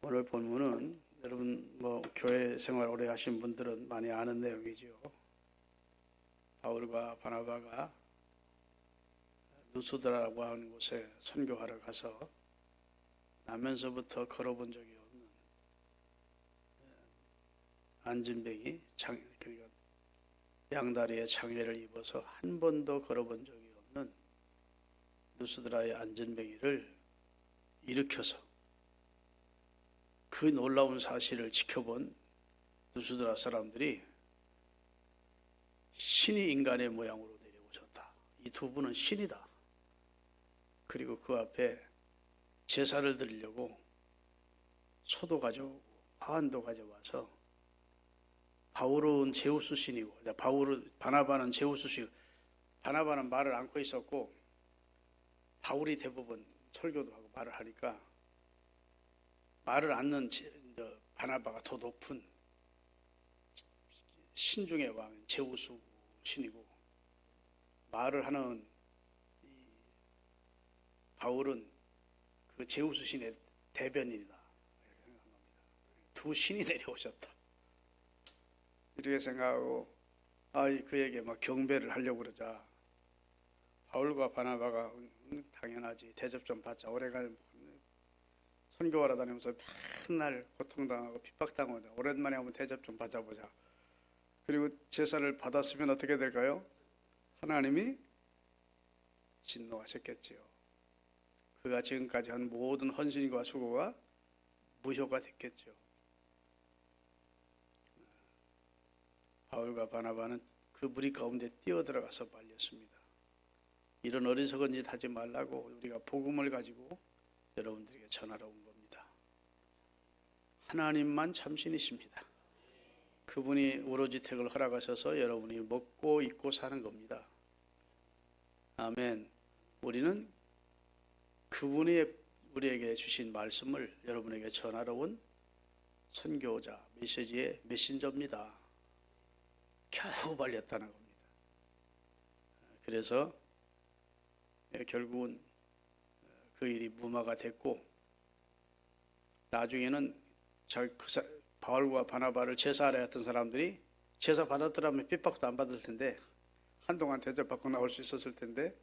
오늘 본문은 여러분 교회 생활 오래 하신 분들은 많이 아는 내용이죠. 바울과 바나바가 누스드라라고 하는 곳에 선교하러 가서 나면서부터 걸어본 적이 없는 안진뱅이 그러니까 양다리에 장애를 입어서 한 번도 걸어본 적이 없는 누스드라의 안진뱅이를 일으켜서 그 놀라운 사실을 지켜본 누스드라 사람들이 신이 인간의 모양으로 내려오셨다. 이 두 분은 신이다. 그리고 그 앞에 제사를 드리려고 소도 가져오고 화환도 가져와서 바울은 제우스 신이고 바나바는 제우스 신이고 바나바는 말을 안고 있었고 바울이 대부분 설교도 하고 말을 하니까 말을 않는 바나바가 더 높은 신중의 왕 제우스 신이고 말을 하는 바울은 그 제우스 신의 대변인이다. 이렇게 생각합니다. 두 신이 내려오셨다. 이렇게 생각하고 그에게 막 경배를 하려고 그러자 바울과 바나바가 당연하지 대접 좀 받자. 오래간 선교하러 다니면서 맨날 고통당하고 핍박당하고 오랜만에 한번 대접 좀 받아보자. 그리고 제사를 받았으면 어떻게 될까요? 하나님이 진노하셨겠지요. 그가 지금까지 한 모든 헌신과 수고가 무효가 됐겠죠. 바울과 바나바는 그 무리 가운데 뛰어들어가서 말렸습니다. 이런 어리석은 짓 하지 말라고 우리가 복음을 가지고 여러분들에게 전하러 온 겁니다. 하나님만 참신이십니다. 그분이 우로지택을 허락하셔서 여러분이 먹고 입고 사는 겁니다. 아멘. 우리는 그분이 우리에게 주신 말씀을 여러분에게 전하러 온 선교자, 메시지의 메신저입니다. 겨우 발렸다는 겁니다. 그래서 결국은 그 일이 무마가 됐고 나중에는 바울과 바나바를 제사하려 했던 사람들이 제사 받았더라면 핍박도 안 받을 텐데 한동안 대접받고 나올 수 있었을 텐데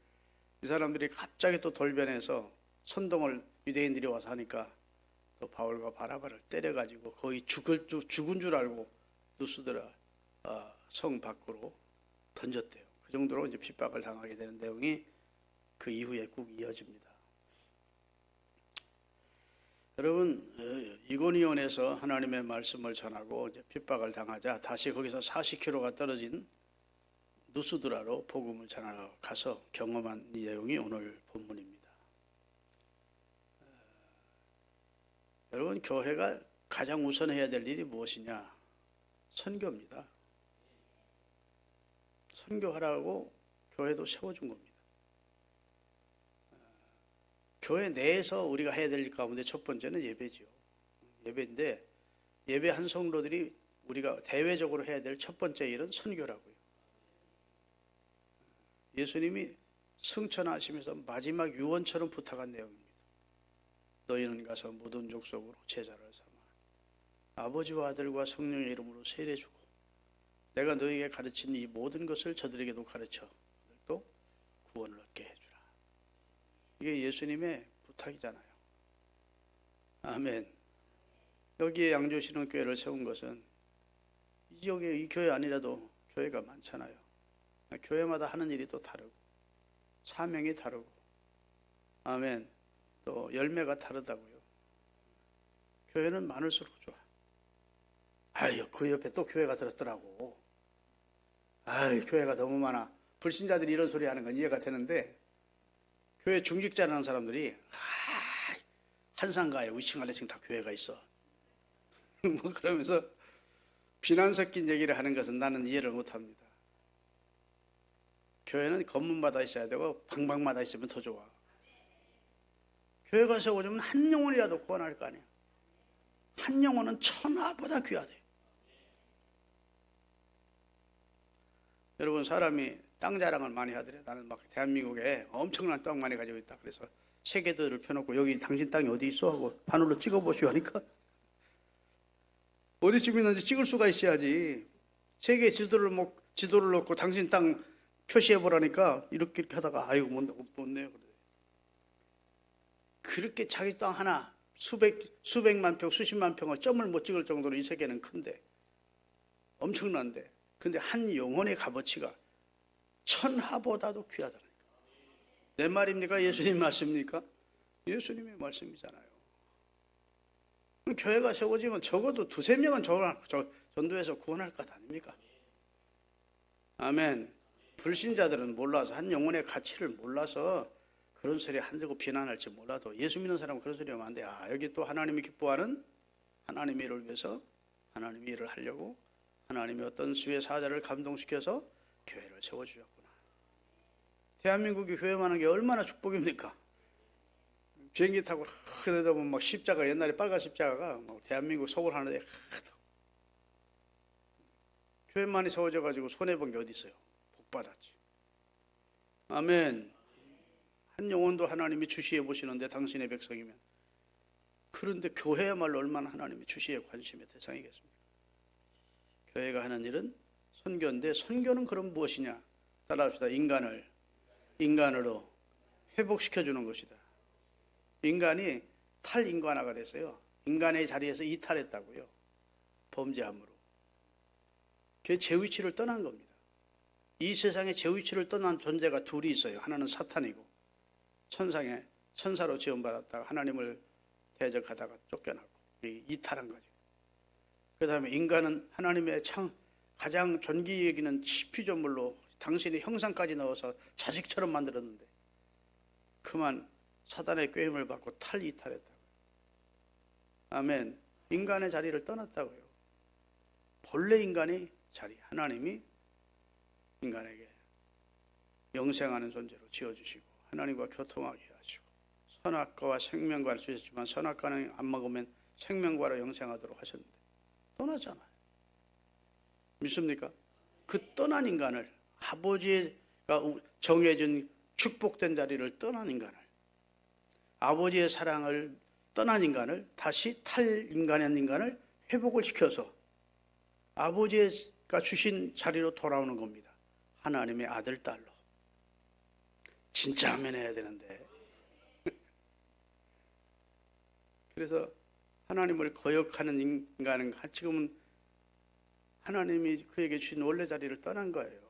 이 사람들이 갑자기 또 돌변해서 선동을 유대인들이 와서 하니까 또 바울과 바나바를 때려가지고 거의 죽은 줄 알고 누스드라 성 밖으로 던졌대요. 그 정도로 이제 핍박을 당하게 되는 내용이 그 이후에 꼭 이어집니다. 여러분, 이고니온에서 하나님의 말씀을 전하고 이제 핍박을 당하자 다시 거기서 40km가 떨어진 누스드라로 복음을 전하러 가서 경험한 이 내용이 오늘 본문입니다. 여러분, 교회가 가장 우선해야 될 일이 무엇이냐? 선교입니다. 선교하라고 교회도 세워준 겁니다. 교회 내에서 우리가 해야 될 일 가운데 첫 번째는 예배죠. 예배인데 예배 한 성도들이 우리가 대외적으로 해야 될 첫 번째 일은 선교라고요. 예수님이 승천하시면서 마지막 유언처럼 부탁한 내용입니다. 너희는 가서 모든 족속으로 제자를 삼아 아버지와 아들과 성령의 이름으로 세례주고 내가 너희에게 가르친 이 모든 것을 저들에게도 가르쳐 또 구원을 얻게 해주라. 이게 예수님의 부탁이잖아요. 아멘. 여기에 양조신흥교회를 세운 것은 이 지역에 이 교회 아니라도 교회가 많잖아요. 교회마다 하는 일이 또 다르고 사명이 다르고 아멘. 또 열매가 다르다고요. 교회는 많을수록 좋아. 그 옆에 또 교회가 들었더라고. 교회가 너무 많아. 불신자들이 이런 소리 하는 건 이해가 되는데 교회 중직자라는 사람들이 한상가에 위층 아래층 다 교회가 있어. 그러면서 비난 섞인 얘기를 하는 것은 나는 이해를 못합니다. 교회는 건물마다 있어야 되고 방방마다 있으면 더 좋아. 교회가 세워지면 한 영혼이라도 구원할 거 아니야. 한 영혼은 천하보다 귀하대. 여러분, 사람이 땅 자랑을 많이 하더래. 나는 막 대한민국에 엄청난 땅 많이 가지고 있다. 그래서 세계들을 펴놓고 여기 당신 땅이 어디 있어 하고 바늘로 찍어보시오 하니까 어디쯤 있는지 찍을 수가 있어야지. 세계 지도를 놓고 당신 땅 표시해 보라니까 이렇게 하다가 아이고 못 내요. 그렇게 자기 땅 하나 수백만 평, 수십만 평을 점을 못 찍을 정도로 이 세계는 큰데, 엄청난데, 근데 한 영혼의 값어치가 천하보다도 귀하다니까. 내 말입니까? 예수님 말씀입니까? 예수님의 말씀이잖아요. 교회가 세워지면 적어도 두세 명은 전도해서 구원할 것 아닙니까? 아멘. 불신자들은 몰라서, 한 영혼의 가치를 몰라서 그런 소리 한다고 비난할지 몰라도 예수 믿는 사람은 그런 소리 하면 안 돼. 여기 또 하나님이 기뻐하는 하나님의 일을 위해서 하나님의 일을 하려고 하나님이 어떤 수의 사자를 감동시켜서 교회를 세워주셨구나. 대한민국이 교회만 한 게 얼마나 축복입니까? 비행기 타고 그러다 보면 막 십자가, 옛날에 빨간 십자가가 대한민국 서울 하는데 교회만이 세워져가지고 손해본 게 어디 있어요? 복 받았지. 아멘. 한 영혼도 하나님이 주시해 보시는데 당신의 백성이면. 그런데 교회야말로 얼마나 하나님이 주시해 관심의 대상이겠습니까? 교회가 하는 일은 선교인데, 선교는 그럼 무엇이냐? 따라합시다. 인간으로 회복시켜주는 것이다. 인간이 탈인간화가 됐어요. 인간의 자리에서 이탈했다고요. 범죄함으로. 그게 제 위치를 떠난 겁니다. 이 세상에 제 위치를 떠난 존재가 둘이 있어요. 하나는 사탄이고, 천사로 지원받았다가 하나님을 대적하다가 쫓겨나고 이탈한 거죠. 그 다음에 인간은 하나님의 가장 존귀 여기는 피조물로 당신의 형상까지 넣어서 자식처럼 만들었는데 그만 사단의 꾀임을 받고 이탈했다고요. 아멘. 인간의 자리를 떠났다고요. 본래 인간의 자리, 하나님이 인간에게 영생하는 존재로 지어주시고 하나님과 교통하게 하시고 선악과와 생명과를 주셨지만 선악과는 안 먹으면 생명과로 영생하도록 하셨는데 떠났잖아요. 믿습니까? 그 떠난 인간을, 아버지가 정해준 축복된 자리를 떠난 인간을, 아버지의 사랑을 떠난 인간을 다시 탈인간의 인간을 회복을 시켜서 아버지가 주신 자리로 돌아오는 겁니다. 하나님의 아들, 딸로. 진짜 아멘 해야 되는데. 그래서 하나님을 거역하는 인간은 지금은 하나님이 그에게 주신 원래 자리를 떠난 거예요.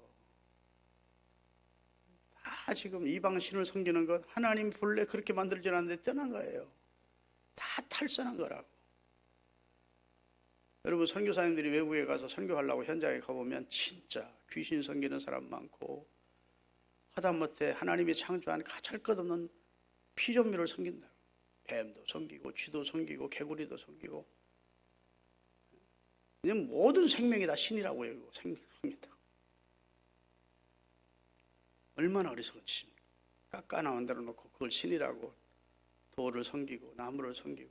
다 지금 이방신을 섬기는 것, 하나님 본래 그렇게 만들지 않았는데 떠난 거예요. 다 탈선한 거라고. 여러분, 선교사님들이 외국에 가서 선교하려고 현장에 가보면 진짜 귀신 섬기는 사람 많고 하다못해 하나님이 창조한 가찰것없는 피조물을 섬긴다. 뱀도 섬기고 쥐도 섬기고 개구리도 섬기고, 그냥 모든 생명이 다 신이라고 해요. 생긴다. 얼마나 어리석은 짓입니까? 깎아 만들어 놓고 그걸 신이라고 돌을 섬기고 나무를 섬기고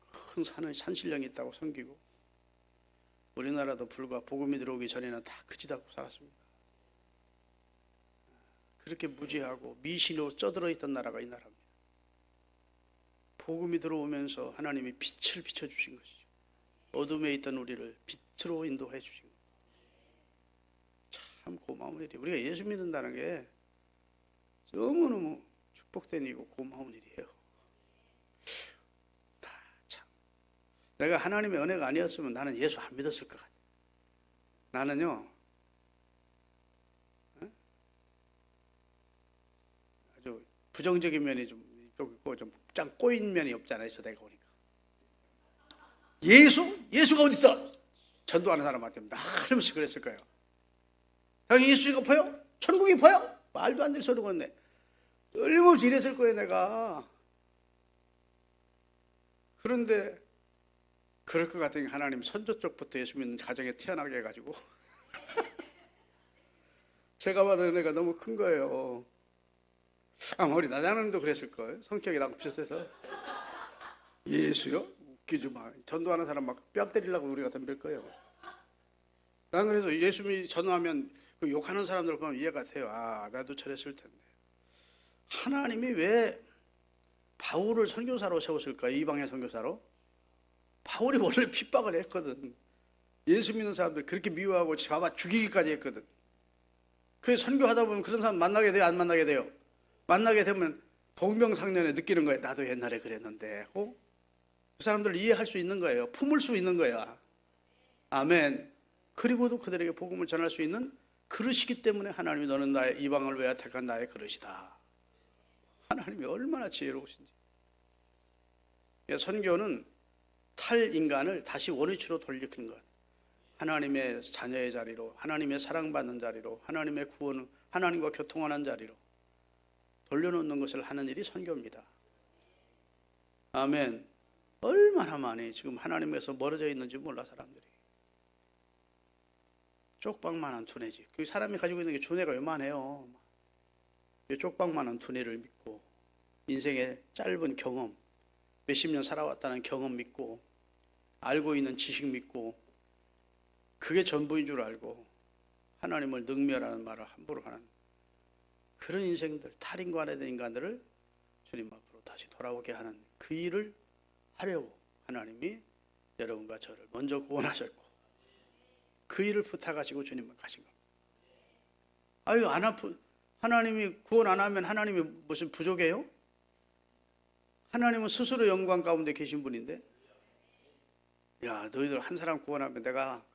큰 산신령이 있다고 섬기고. 우리나라도 불과 복음이 들어오기 전에는 다 그지다고 살았습니다. 그렇게 무지하고 미신으로 쪄들어 있던 나라가 이 나라입니다. 복음이 들어오면서 하나님이 빛을 비춰주신 것이죠. 어둠에 있던 우리를 빛으로 인도해 주신 것. 참 고마운 일이에요. 우리가 예수 믿는다는 게 너무너무 축복된 일이고 고마운 일이에요. 다 참. 내가 하나님의 은혜가 아니었으면 나는 예수 안 믿었을 것 같아요. 나는요, 아주 부정적인 면이 좀 있고 좀 꼬인 면이 없잖아요. 내가 보니까 예수가 어디 있어? 전도하는 사람한테 하면서 그랬을 거예요. 당연히 예수가 보여? 천국이 보여? 말도 안 되는 소리가 있네. 끊임없이 이랬을 거예요, 내가. 그런데 그럴 것 같으니 하나님 선조 쪽부터 예수 믿는 가정에 태어나게 해가지고 제가 받은 은혜가 너무 큰 거예요. 아마 우리 나자님도 그랬을걸. 성격이 나고 비슷해서. 예수요? 웃기지 마. 전도하는 사람 막 뺨 때리려고 우리가 덤빌 거예요. 난 그래서 예수 믿 전도하면 그 욕하는 사람들 보면 이해가 돼요. 나도 저랬을 텐데. 하나님이 왜 바울을 선교사로 세웠을까? 이방의 선교사로? 바울이 원래 핍박을 했거든. 예수 믿는 사람들 그렇게 미워하고 잡아 죽이기까지 했거든. 그래서 선교하다 보면 그런 사람 만나게 돼요, 안 만나게 돼요? 만나게 되면 동병상련에 느끼는 거예요. 나도 옛날에 그랬는데 하고 그 사람들을 이해할 수 있는 거예요. 품을 수 있는 거야. 아멘. 그리고도 그들에게 복음을 전할 수 있는 그릇이기 때문에 하나님이 너는 나의 이방을 위하여 택한 나의 그릇이다. 하나님이 얼마나 지혜로우신지. 선교는 탈 인간을 다시 원위치로 돌리는 것. 하나님의 자녀의 자리로, 하나님의 사랑받는 자리로, 하나님의 구원, 하나님과 교통하는 자리로 돌려놓는 것을 하는 일이 선교입니다. 아멘. 얼마나 많이 지금 하나님에서 멀어져 있는지 몰라 사람들이. 쪽방만한 두뇌지. 그 사람이 가지고 있는 게 두뇌가 요만해요. 쪽방만한 두뇌를 믿고 인생의 짧은 경험, 몇십 년 살아왔다는 경험 믿고 알고 있는 지식 믿고 그게 전부인 줄 알고 하나님을 능멸하는 말을 함부로 하는 그런 인생들, 탈인간에 된 인간들을 주님 앞으로 다시 돌아오게 하는 그 일을 하려고 하나님이 여러분과 저를 먼저 구원하셨고 그 일을 부탁하시고 주님은 가신 겁니다. 아유, 하나님이 구원 안 하면 하나님이 무슨 부족해요? 하나님은 스스로 영광 가운데 계신 분인데, 야, 너희들 한 사람 구원하면 내가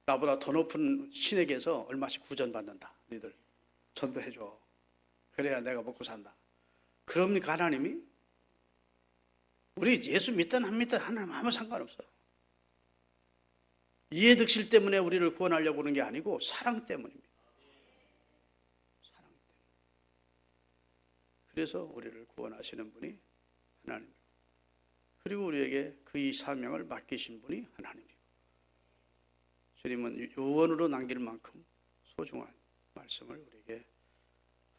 나보다 더 높은 신에게서 얼마씩 구전받는다. 너희들 전도해줘. 그래야 내가 먹고 산다. 그럽니까 하나님이? 우리 예수 믿든 안 믿든 하나님 아무 상관없어. 이해득실 때문에 우리를 구원하려고 하는 게 아니고 사랑 때문입니다. 사랑 때문에. 그래서 우리를 구원하시는 분이 하나님이고, 그리고 우리에게 그 이 사명을 맡기신 분이 하나님이고, 주님은 요원으로 남길 만큼 소중한 말씀을 우리에게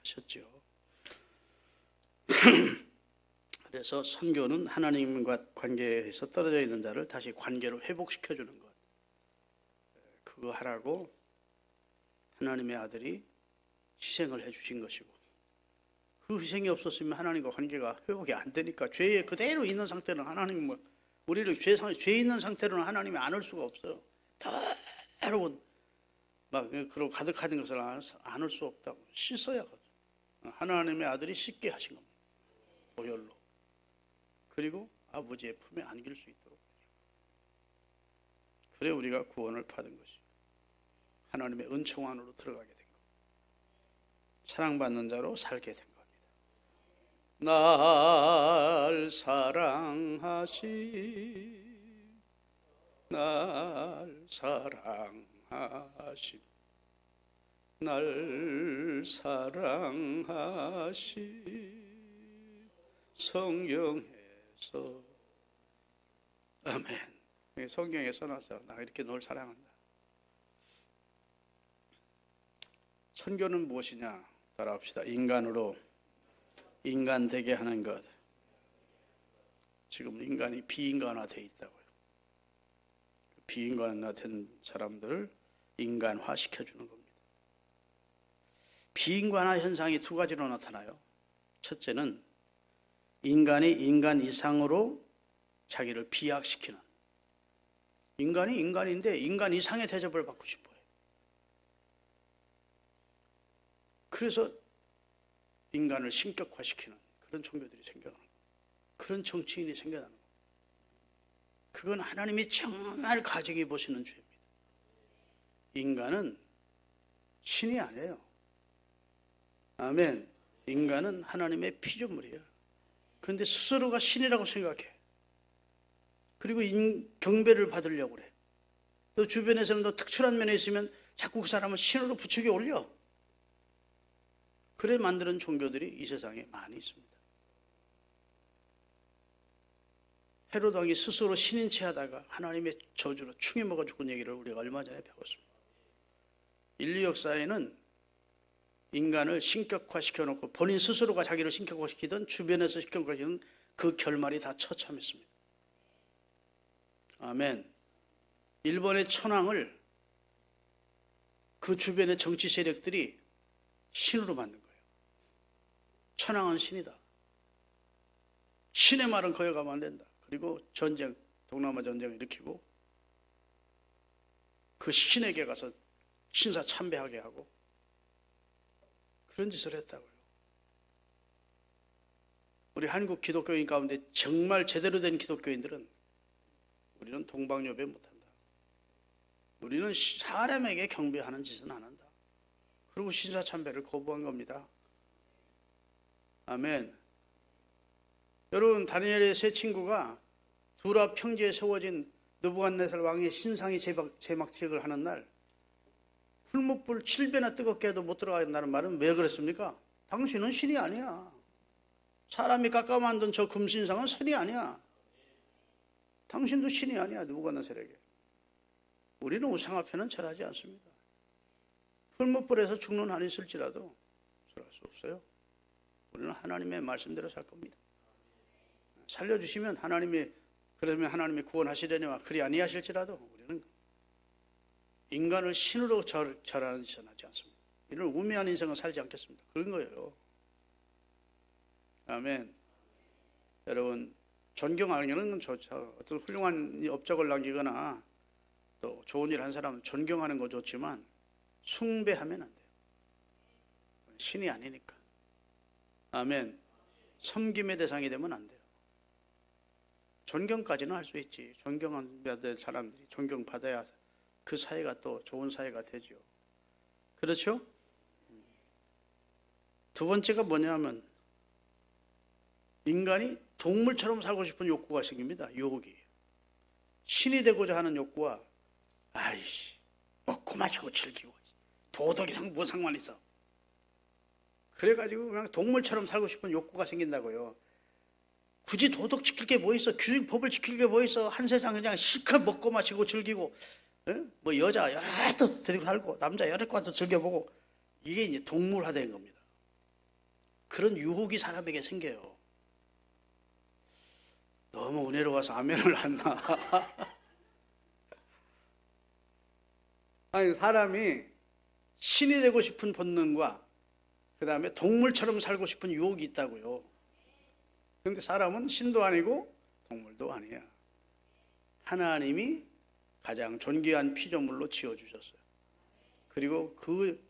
하셨죠. 그래서 선교는 하나님과 관계에서 떨어져 있는 자를 다시 관계로 회복시켜주는 것. 그거 하라고 하나님의 아들이 희생을 해주신 것이고, 그 희생이 없었으면 하나님과 관계가 회복이 안 되니까 죄에 그대로 있는 상태는 하나님 우리를 죄 있는 상태로는 하나님이 안을 수가 없어요. 더러운 막 그러고 가득한 것을 안을 수 없다고 씻어야 하거든. 하나님의 아들이 씻게 하신 겁니다. 보혈로. 그리고 아버지의 품에 안길 수 있도록. 그래 우리가 구원을 받은 것이 하나님의 은총 안으로 들어가게 된 것. 사랑받는 자로 살게 된 겁니다. 날 사랑하신 성경에서 아멘. 성경에 써놨어. 나 이렇게 널 사랑한다. 선교는 무엇이냐? 따라합시다. 인간으로 인간 되게 하는 것. 지금 인간이 비인간화되어 있다고요. 비인간화된 사람들을 인간화 시켜주는 겁니다. 비인간화 현상이 두 가지로 나타나요. 첫째는 인간이 인간 이상으로 자기를 비약시키는. 인간이 인간인데 인간 이상의 대접을 받고 싶어요. 그래서 인간을 신격화시키는 그런 종교들이 생겨나는 거예요. 그런 정치인이 생겨나는 거예요. 그건 하나님이 정말 가증히 보시는 죄입니다. 인간은 신이 아니에요. 아멘. 인간은 하나님의 피조물이에요. 그런데 스스로가 신이라고 생각해. 그리고 경배를 받으려고 그래. 또 주변에서는 또 특출한 면에 있으면 자꾸 그 사람을 신으로 부추겨 올려. 그래 만드는 종교들이 이 세상에 많이 있습니다. 헤롯 왕이 스스로 신인 체 하다가 하나님의 저주로 충이 먹어 죽은 얘기를 우리가 얼마 전에 배웠습니다. 인류 역사에는 인간을 신격화시켜놓고 본인 스스로가 자기를 신격화시키든 주변에서 신격화시키든 그 결말이 다 처참했습니다. 아멘. 일본의 천황을 그 주변의 정치 세력들이 신으로 만든 거예요. 천황은 신이다. 신의 말은 거역하면 안 된다. 그리고 전쟁, 동남아 전쟁을 일으키고 그 신에게 가서 신사 참배하게 하고 그런 짓을 했다고요. 우리 한국 기독교인 가운데 정말 제대로 된 기독교인들은 우리는 동방요배 못한다. 우리는 사람에게 경배하는 짓은 안 한다. 그리고 신사 참배를 거부한 겁니다. 아멘. 여러분, 다니엘의 세 친구가 두라 평지에 세워진 느부갓네살 왕의 신상이 제막식을 하는 날 풀무불 7배나 뜨겁게 해도 못 들어간다는 말은 왜 그랬습니까? 당신은 신이 아니야. 사람이 깎아 만든 저 금신상은 신이 아니야. 당신도 신이 아니야. 느부갓네살에게. 우리는 우상 앞에는 절하지 않습니다. 풀무불에서 죽는 한이 있을지라도 절할 수 없어요. 우리는 하나님의 말씀대로 살 겁니다. 살려주시면 그러면 하나님이 구원하시려니와 그리 아니하실지라도 우리는 인간을 신으로 절하는 짓은 하지 않습니다. 이런 우매한 인생을 살지 않겠습니다. 그런 거예요. 아멘. 여러분, 존경하는 건 좋죠. 어떤 훌륭한 업적을 남기거나 또 좋은 일 한 사람은 존경하는 거 좋지만 숭배하면 안 돼요. 신이 아니니까. 아멘. 섬김의 대상이 되면 안 돼요. 존경까지는 할 수 있지. 존경해야 될 사람들이 존경받아야 그 사회가 또 좋은 사회가 되죠. 그렇죠? 두 번째가 뭐냐면 인간이 동물처럼 살고 싶은 욕구가 생깁니다. 유혹이. 신이 되고자 하는 욕구와 아이씨 먹고 마시고 즐기고 도덕이상 뭐 상관 있어. 그래가지고 그냥 동물처럼 살고 싶은 욕구가 생긴다고요. 굳이 도덕 지킬 게 뭐 있어? 규칙 법을 지킬 게 뭐 있어? 한 세상 그냥 실컷 먹고 마시고 즐기고, 뭐 여자 여러 또 데리고 살고 남자 여러 과도 즐겨보고 이게 이제 동물화된 겁니다. 그런 유혹이 사람에게 생겨요. 너무 은혜로워서 아멘을 한다. 아니 사람이 신이 되고 싶은 본능과 그 다음에 동물처럼 살고 싶은 유혹이 있다고요. 그런데 사람은 신도 아니고 동물도 아니야. 하나님이 가장 존귀한 피조물로 지어주셨어요. 그리고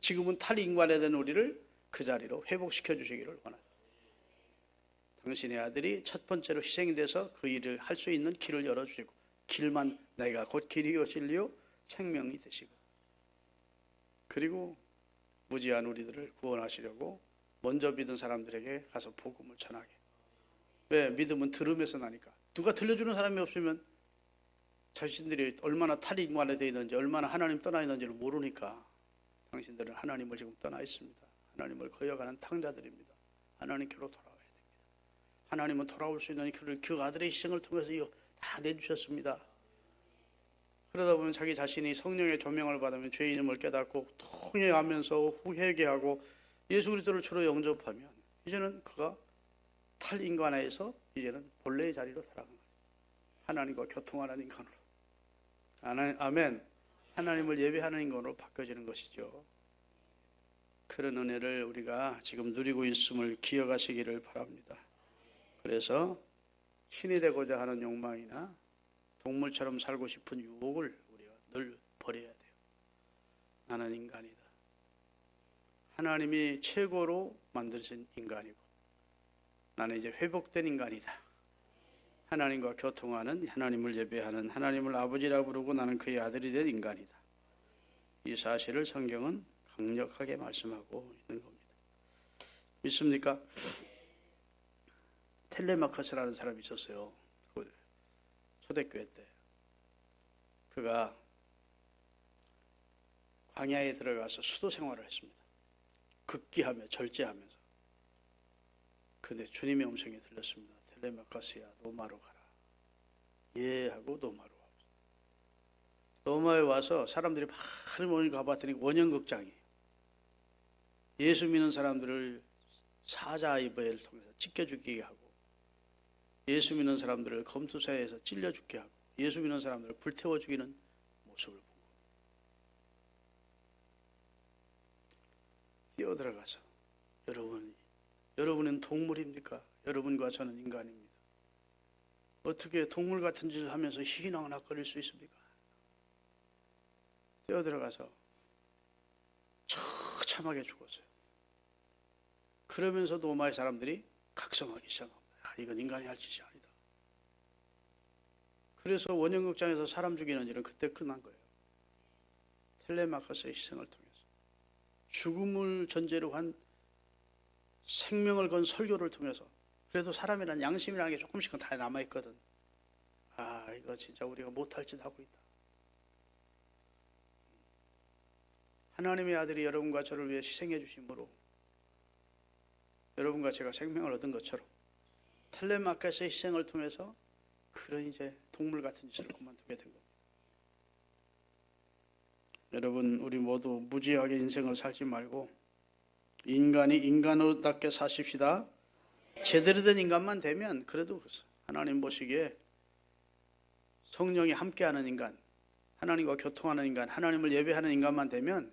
지금은 탈인간에 된 우리를 그 자리로 회복시켜 주시기를 원합니다. 당신의 아들이 첫 번째로 희생이 돼서 그 일을 할 수 있는 길을 열어주시고 길만 내가 곧 길이요 진리요 생명이 되시고 그리고 무지한 우리들을 구원하시려고 먼저 믿은 사람들에게 가서 복음을 전하게. 왜? 믿음은 들음에서 나니까. 누가 들려주는 사람이 없으면 자신들이 얼마나 탈인간에 되어 있는지 얼마나 하나님 떠나 있는지를 모르니까. 당신들은 하나님을 지금 떠나 있습니다. 하나님을 거역하는 탕자들입니다. 하나님께로 돌아와야 됩니다. 하나님은 돌아올 수 있는 그 아들의 희생을 통해서 다 내주셨습니다. 그러다 보면 자기 자신이 성령의 조명을 받으면 죄인임을 깨닫고 통회하면서 회개하고 예수 그리스도를 주로 영접하면 이제는 그가 탈인간에서 이제는 본래의 자리로 살아간 거죠. 하나님과 교통하는 인간으로. 아멘. 하나님을 예배하는 인간으로 바뀌어지는 것이죠. 그런 은혜를 우리가 지금 누리고 있음을 기억하시기를 바랍니다. 그래서 신이 되고자 하는 욕망이나 동물처럼 살고 싶은 유혹을 우리가 늘 버려야 돼요. 나는 인간이다. 하나님이 최고로 만드신 인간이고 나는 이제 회복된 인간이다. 하나님과 교통하는, 하나님을 예배하는, 하나님을 아버지라 부르고 나는 그의 아들이 된 인간이다. 이 사실을 성경은 강력하게 말씀하고 있는 겁니다. 믿습니까? 텔레마커스라는 사람이 있었어요. 초대교회 때. 그가 광야에 들어가서 수도 생활을 했습니다. 극기하며 절제하면서. 근데 주님의 음성이 들렸습니다. 텔레마커스야, 노마로 가라. 예 하고 노마로 와서. 노마에 와서 사람들이 많은 모임 가봤더니 원형극장이 예수 믿는 사람들을 사자이버를 통해서 찢겨 죽이게 하고 예수 믿는 사람들을 검투사에서 찔려 죽게 하고 예수 믿는 사람들을 불태워 죽이는 모습을 본 겁니다. 뛰어들어가서 여러분은 동물입니까? 여러분과 저는 인간입니다. 어떻게 동물 같은 짓을 하면서 희희낙낙거릴 수 있습니까? 뛰어들어가서 처참하게 죽었어요. 그러면서도 로마의 사람들이 각성하기 시작합니다. 이건 인간이 할 짓이 아니다. 그래서 원형극장에서 사람 죽이는 일은 그때 끝난 거예요. 텔레마커스의 희생을 통해서 죽음을 전제로 한 생명을 건 설교를 통해서 그래도 사람이란 양심이라는 게 조금씩은 다 남아있거든. 이거 진짜 우리가 못할 짓 하고 있다. 하나님의 아들이 여러분과 저를 위해 희생해 주심으로 여러분과 제가 생명을 얻은 것처럼 텔레마커스의 희생을 통해서 그런 이제 동물 같은 짓을 그만두게 된 겁니다. 여러분, 우리 모두 무지하게 인생을 살지 말고 인간이 인간으로답게 사십시다. 제대로 된 인간만 되면 그래도 하나님 보시기에 성령이 함께하는 인간, 하나님과 교통하는 인간, 하나님을 예배하는 인간만 되면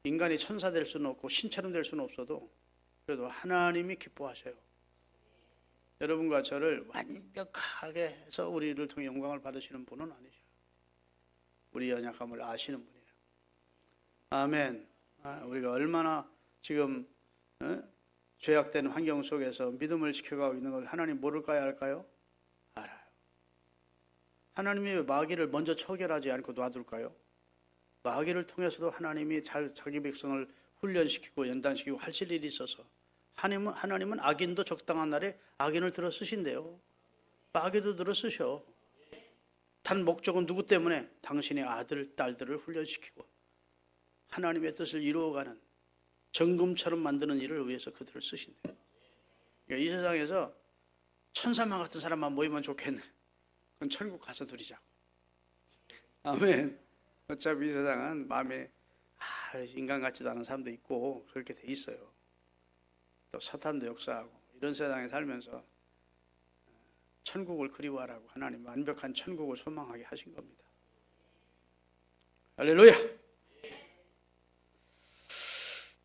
인간이 천사 될 수는 없고 신처럼 될 수는 없어도 그래도 하나님이 기뻐하셔요. 여러분과 저를 완벽하게 해서 우리를 통해 영광을 받으시는 분은 아니죠. 우리 연약함을 아시는 분이에요. 아멘. 우리가 얼마나 지금 죄악된 환경 속에서 믿음을 지켜가고 있는 걸 하나님 모를까요, 알까요? 알아요. 하나님이 마귀를 먼저 처결하지 않고 놔둘까요? 마귀를 통해서도 하나님이 자기 백성을 훈련시키고 연단시키고 하실 일이 있어서 하나님은 악인도 적당한 날에 악인을 들어 쓰신대요. 마귀도 들어 쓰셔. 단 목적은 누구 때문에? 당신의 아들, 딸들을 훈련시키고 하나님의 뜻을 이루어가는 정금처럼 만드는 일을 위해서 그들을 쓰신대요. 그러니까 이 세상에서 천사만 같은 사람만 모이면 좋겠네. 그건 천국 가서 누리자고. 아멘. 어차피 이 세상은 마음에 인간 같지도 않은 사람도 있고 그렇게 돼 있어요. 또 사탄도 역사하고 이런 세상에 살면서 천국을 그리워하라고 하나님 완벽한 천국을 소망하게 하신 겁니다. 할렐루야.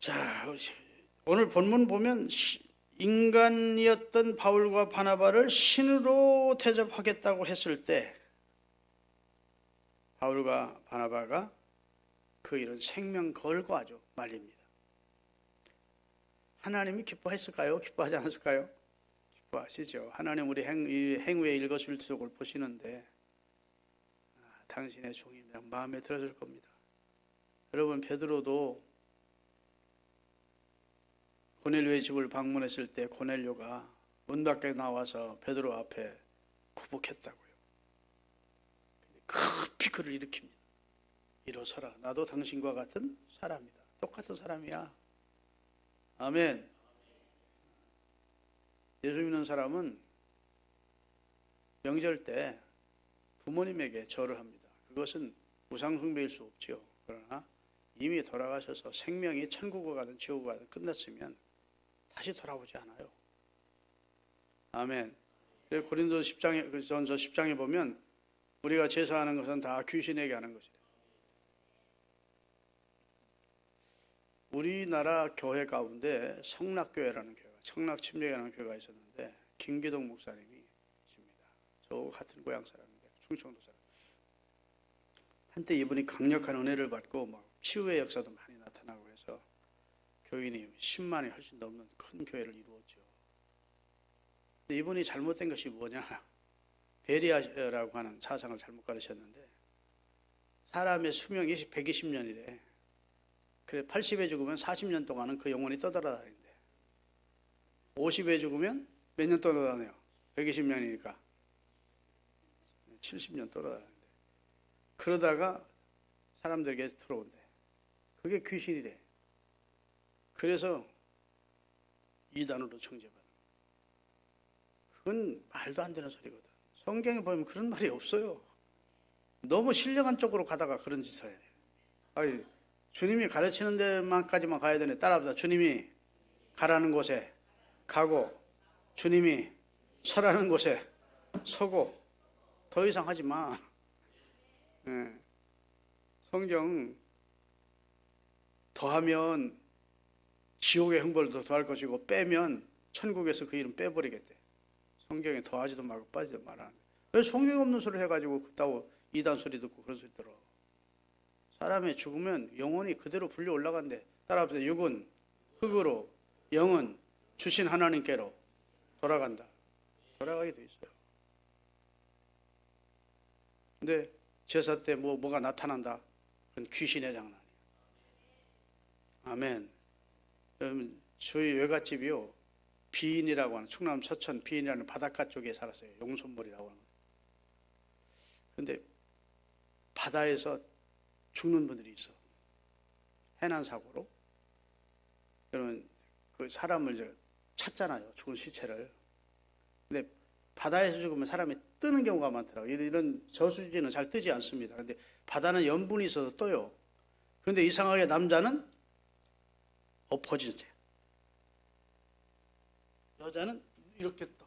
자, 오늘 본문 보면 인간이었던 바울과 바나바를 신으로 대접하겠다고 했을 때 바울과 바나바가 그 일은 생명 걸고 아주 말립니다. 하나님이 기뻐했을까요? 기뻐하지 않았을까요? 기뻐하시죠. 하나님 우리 행위의 일거수일투족을 보시는데 당신의 종이 마음에 들어줄 겁니다. 여러분, 베드로도 고넬료의 집을 방문했을 때 고넬료가 문 밖에 나와서 베드로 앞에 굴복했다고요. 급히 그를 일으킵니다. 일어서라. 나도 당신과 같은 사람이다. 똑같은 사람이야. 아멘. 예수 믿는 사람은 명절 때 부모님에게 절을 합니다. 그것은 우상숭배일 수 없죠. 그러나 이미 돌아가셔서 생명이 천국을 가든 지옥을 가든 끝났으면 다시 돌아오지 않아요. 아멘. 고린도 10장에, 전서 10장에 보면 우리가 제사하는 것은 다 귀신에게 하는 것이다. 우리나라 교회 가운데 성락교회라는 교회가, 성락침례라는 교회가 있었는데 김기동 목사님이 있습니다. 저 같은 고향 사람인데 충청도 사람. 한때 이분이 강력한 은혜를 받고 막 치유의 역사도 많이 나타나고 해서 교인이 10만이 훨씬 넘는 큰 교회를 이루었죠. 근데 이분이 잘못된 것이 뭐냐? 베리아라고 하는 사상을 잘못 가르쳤는데 사람의 수명이 120년이래. 그래 80에 죽으면 40년 동안은 그 영혼이 떠돌아다닌대. 50에 죽으면 몇 년 떠돌아다녀요? 120년이니까 70년 떠돌아다닌대. 그러다가 사람들에게 들어온대. 그게 귀신이래. 그래서 이단으로 정죄받은 거야. 그건 말도 안 되는 소리거든. 성경에 보면 그런 말이 없어요. 너무 신령한 쪽으로 가다가 그런 짓을 해야 돼. 아니, 주님이 가르치는 데만까지만 가야 되네. 따라합시다. 주님이 가라는 곳에 가고 주님이 서라는 곳에 서고 더 이상 하지 마. 네. 성경 더하면 지옥의 형벌도 더할 것이고 빼면 천국에서 그 이름 빼버리겠대. 성경에 더하지도 말고 빠지도 말라는 거예요. 왜 성경 없는 소리를 해가지고 그따고 이단 소리 듣고 그런 소리 들어. 사람이 죽으면 영혼이 그대로 불려 올라간대. 따라합시다. 육은 흙으로, 영은 주신 하나님께로 돌아간다. 돌아가게 돼 있어요. 근데 제사 때 뭐가 나타난다. 그건 귀신의 장난이에요. 아멘. 여러분, 저희 외갓집이요, 비인이라고 하는, 충남 서천 비인이라는 바닷가 쪽에 살았어요. 용손벌이라고 하는. 근데 바다에서 죽는 분들이 있어. 해난 사고로. 그러면 그 사람을 찾잖아요. 죽은 시체를. 근데 바다에서 죽으면 사람이 뜨는 경우가 많더라고요. 이런 저수지는 잘 뜨지 않습니다. 근데 바다는 염분이 있어서 떠요. 그런데 이상하게 남자는 엎어진 채, 여자는 이렇게 떠.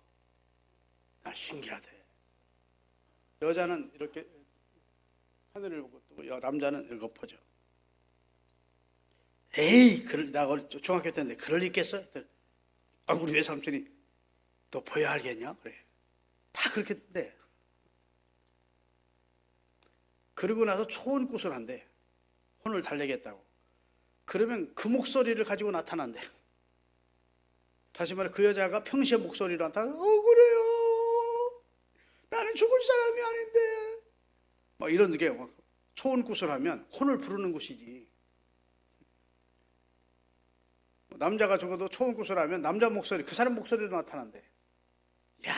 아, 신기하대. 여자는 이렇게 하늘을 보고 뜨고 남자는 이렇게 엎어져. 에이, 나 중학교 때인데 그럴 리 있겠어? 아, 우리 외삼촌이 너 보야 알겠냐? 그래. 다 그렇게 돼. 그러고 나서 초혼굿을 한대. 혼을 달래겠다고. 그러면 그 목소리를 가지고 나타난대. 다시 말해 그 여자가 평시에 목소리로 나타나, 그래요. 나는 죽을 사람이 아닌데. 막 이런 게 초혼굿을 하면 혼을 부르는 것이지. 남자가 죽어도 초혼굿을 하면 남자 목소리, 그 사람 목소리로 나타난대. 야,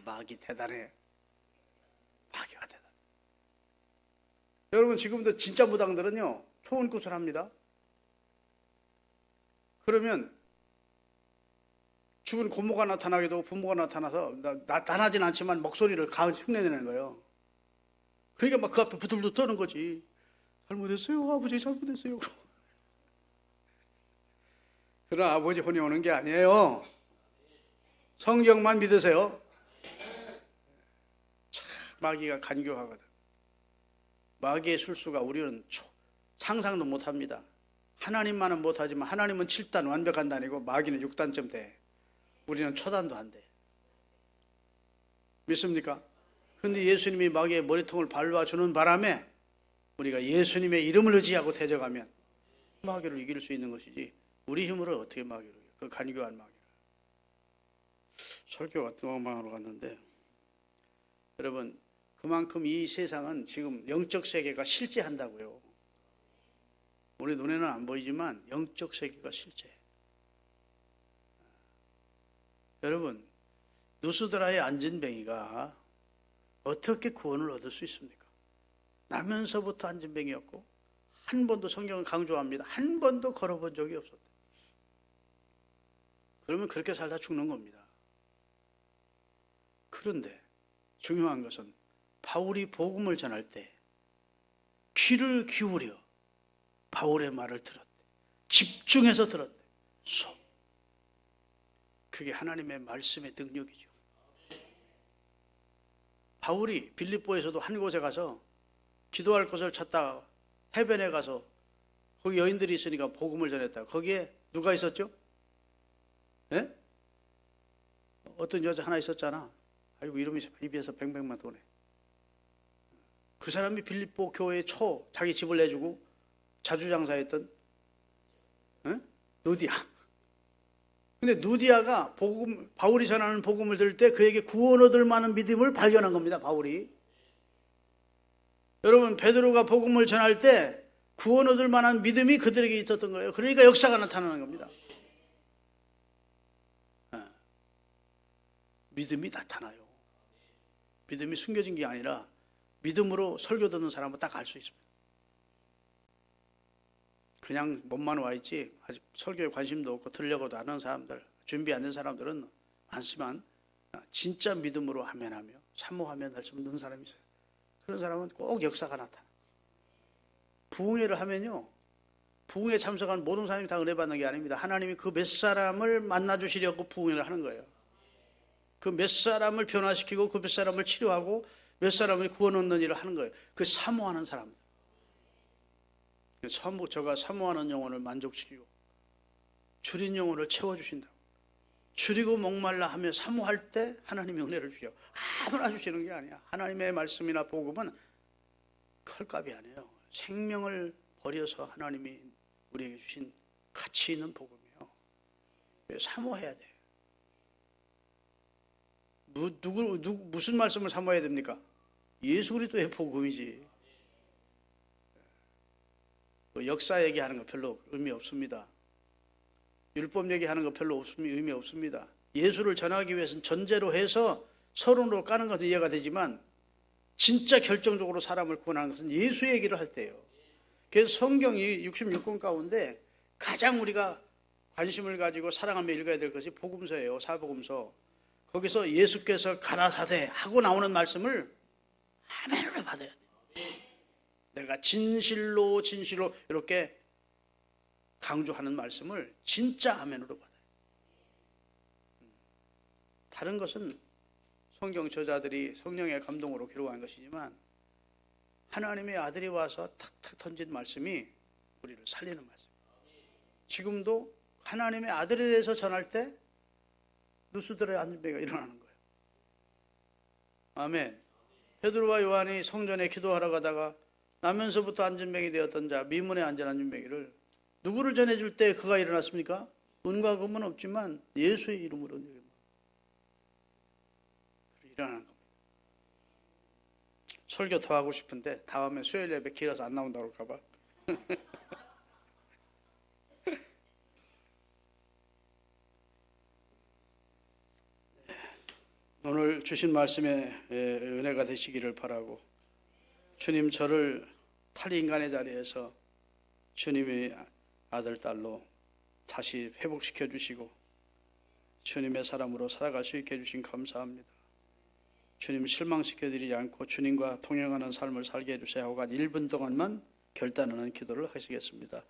마귀 대단해. 마귀가 대단해. 여러분, 지금도 진짜 무당들은요, 초혼굿을 합니다. 그러면 죽은 고모가 나타나기도 하고 부모가 나타나서 나타나진 않지만 목소리를 흉내내는 거예요. 그러니까 막 그 앞에 부들부들 떠는 거지. 잘못했어요, 아버지 잘못했어요. 그러나 아버지 혼이 오는 게 아니에요. 성경만 믿으세요. 참 마귀가 간교하거든. 마귀의 술수가 우리는 상상도 못합니다. 하나님만은 못하지만 하나님은 7단 완벽한 단이고 마귀는 6단쯤 돼. 우리는 초단도 안 돼. 믿습니까? 그런데 예수님이 마귀의 머리통을 밟아주는 바람에 우리가 예수님의 이름을 의지하고 대적하면 마귀를 이길 수 있는 것이지, 우리 힘으로 어떻게 마귀를 이겨? 그 간교한 마귀를. 설교가 도망으로 갔는데, 여러분, 그만큼 이 세상은 지금 영적 세계가 실제한다고요. 우리 눈에는 안 보이지만 영적 세계가 실제. 여러분, 누스드라의 안진뱅이가 어떻게 구원을 얻을 수 있습니까? 나면서부터 안진뱅이였고 한 번도, 성경은 강조합니다, 한 번도 걸어본 적이 없었다. 그러면 그렇게 살다 죽는 겁니다. 그런데 중요한 것은 바울이 복음을 전할 때 귀를 기울여 바울의 말을 들었대. 집중해서 들었대. 그게 하나님의 말씀의 능력이죠. 바울이 빌립보에서도 한 곳에 가서 기도할 곳을 찾다가 해변에 가서 거기 여인들이 있으니까 복음을 전했다. 거기에 누가 있었죠? 예? 어떤 여자 하나 있었잖아. 아이고, 이름이 입에서 뱅뱅만 도네. 그 사람이 빌립보 교회의 자기 집을 내주고 자주장사했던 누디아. 근데 누디아가 바울이 전하는 복음을 들을 때 그에게 구원 얻을 만한 믿음을 발견한 겁니다. 바울이. 여러분, 베드로가 복음을 전할 때 구원 얻을 만한 믿음이 그들에게 있었던 거예요. 그러니까 역사가 나타나는 겁니다. 믿음이 나타나요. 믿음이 숨겨진 게 아니라 믿음으로 설교 듣는 사람은 딱 알 수 있습니다. 그냥 몸만 와 있지 아직 설교에 관심도 없고 들려고도 안 하는 사람들, 준비 안 된 사람들은 많지만 진짜 믿음으로 하면하며 사모하면 할 수 있는 사람이 있어요. 그런 사람은 꼭 역사가 나타나. 부흥회를 하면요, 부흥회에 참석한 모든 사람이 다 은혜 받는 게 아닙니다. 하나님이 그 몇 사람을 만나 주시려고 부흥회를 하는 거예요. 그 몇 사람을 변화시키고 그 몇 사람을 치료하고 몇 사람을 구원 얻는 일을 하는 거예요. 그 사모하는 사람들. 저가 사모하는 영혼을 만족시키고 줄인 영혼을 채워주신다. 줄이고 목말라 하며 사모할 때 하나님이 은혜를 주셔. 아무나 주시는 게 아니야. 하나님의 말씀이나 복음은 컬값이 아니에요. 생명을 버려서 하나님이 우리에게 주신 가치 있는 복음이에요. 사모해야 돼. 무슨 말씀을 사모해야 됩니까? 예수 그리스도의 복음이지. 역사 얘기하는 거 별로 의미 없습니다. 율법 얘기하는 거 별로 의미 없습니다. 예수를 전하기 위해서는 전제로 해서 서론으로 까는 것은 이해가 되지만 진짜 결정적으로 사람을 구원하는 것은 예수 얘기를 할 때예요. 그래서 성경이 66권 가운데 가장 우리가 관심을 가지고 사랑하며 읽어야 될 것이 복음서예요. 사복음서. 거기서 예수께서 가라사대 하고 나오는 말씀을 아멘으로 받아야 돼요. 내가 진실로 이렇게 강조하는 말씀을 진짜 아멘으로 받아요. 다른 것은 성경 저자들이 성령의 감동으로 기록한 것이지만 하나님의 아들이 와서 탁탁 던진 말씀이 우리를 살리는 말씀이에요. 지금도 하나님의 아들에 대해서 전할 때 누수들의 안전병가 일어나는 거예요. 아멘. 베드로와 요한이 성전에 기도하러 가다가 나면서부터 안전병이 되었던 자, 미문의 안전병이를 누구를 전해줄 때 그가 일어났습니까? 은과 금은 없지만 예수의 이름으로 일어나는 겁니다. 설교 더 하고 싶은데 다음에 수요일 예배 길어서 안 나온다고 할까 봐. 오늘 주신 말씀에 은혜가 되시기를 바라고, 주님 저를 탈인간의 자리에서 주님의 아들 딸로 다시 회복시켜 주시고 주님의 사람으로 살아갈 수 있게 해주신 감사합니다. 주님 실망시켜드리지 않고 주님과 동행하는 삶을 살게 해주세요 하고 한 1분 동안만 결단하는 기도를 하시겠습니다.